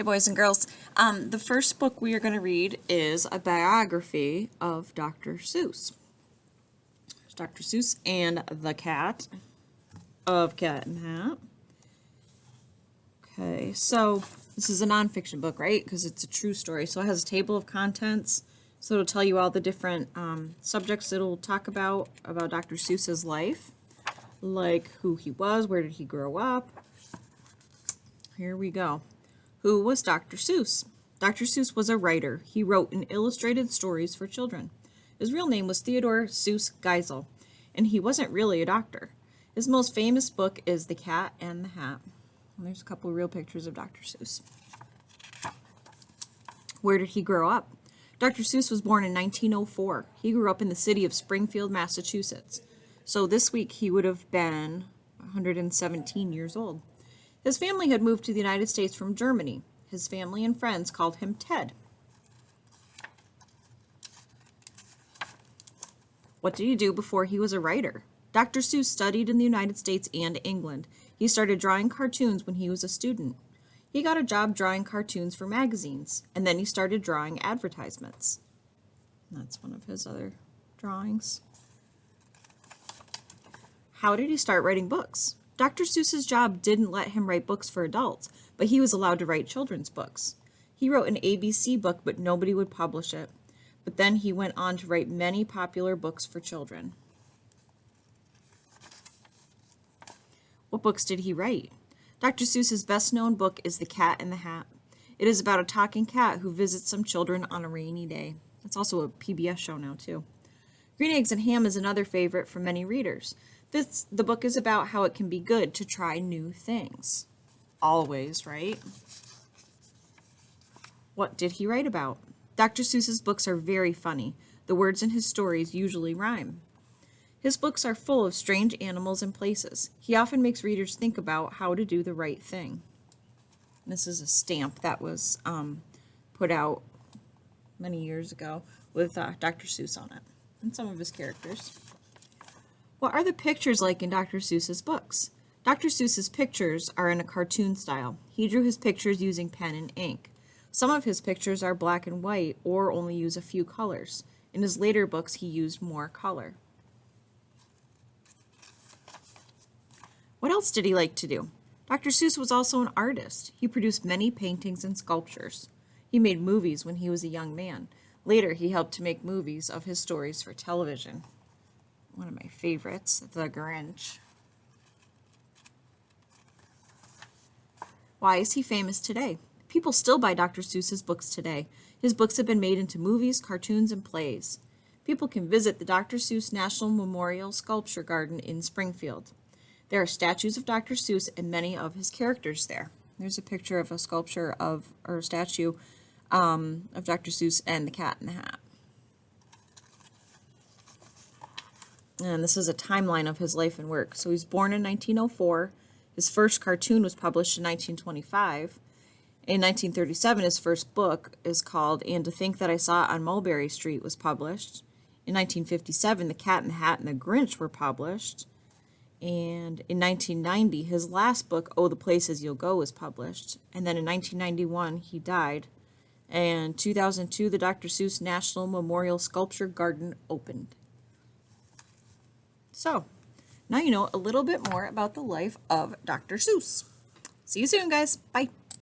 Hey boys and girls, the first book we are going to read is a biography of Dr. Seuss. It's Dr. Seuss and the Cat of Cat and Hat. Okay, so this is a nonfiction book, right? Because it's a true story. So it has a table of contents. So it'll tell you all the different subjects it'll talk about Dr. Seuss's life. Like who he was, where did he grow up. Here we go. Who was Dr. Seuss? Dr. Seuss was a writer. He wrote and illustrated stories for children. His real name was Theodore Seuss Geisel, and he wasn't really a doctor. His most famous book is The Cat and the Hat. And there's a couple real pictures of Dr. Seuss. Where did he grow up? Dr. Seuss was born in 1904. He grew up in the city of Springfield, Massachusetts. So this week he would have been 117 years old. His family had moved to the United States from Germany. His family and friends called him Ted. What did he do before he was a writer? Dr. Seuss studied in the United States and England. He started drawing cartoons when he was a student. He got a job drawing cartoons for magazines, and then he started drawing advertisements. That's one of his other drawings. How did he start writing books? Dr. Seuss's job didn't let him write books for adults, but he was allowed to write children's books. He wrote an ABC book, but nobody would publish it. But then he went on to write many popular books for children. What books did he write? Dr. Seuss's best-known book is The Cat and the Hat. It is about a talking cat who visits some children on a rainy day. It's also a PBS show now, too. Green Eggs and Ham is another favorite for many readers. The book is about how it can be good to try new things. Always, right? What did he write about? Dr. Seuss's books are very funny. The words in his stories usually rhyme. His books are full of strange animals and places. He often makes readers think about how to do the right thing. This is a stamp that was put out many years ago with Dr. Seuss on it and some of his characters. What are the pictures like in Dr. Seuss's books? Dr. Seuss's pictures are in a cartoon style. He drew his pictures using pen and ink. Some of his pictures are black and white or only use a few colors. In his later books, he used more color. What else did he like to do? Dr. Seuss was also an artist. He produced many paintings and sculptures. He made movies when he was a young man. Later, he helped to make movies of his stories for television. One of my favorites, The Grinch. Why is he famous today? People still buy Dr. Seuss's books today. His books have been made into movies, cartoons, and plays. People can visit the Dr. Seuss National Memorial Sculpture Garden in Springfield. There are statues of Dr. Seuss and many of his characters there. There's a picture of a sculpture or a statue of Dr. Seuss and the Cat in the Hat. And this is a timeline of his life and work. So he was born in 1904. His first cartoon was published in 1925. In 1937, his first book is called And to Think That I Saw It on Mulberry Street was published. In 1957, The Cat in the Hat and the Grinch were published. And in 1990, his last book, Oh, the Places You'll Go, was published. And then in 1991, he died. And 2002, the Dr. Seuss National Memorial Sculpture Garden opened. So, now you know a little bit more about the life of Dr. Seuss. See you soon, guys. Bye.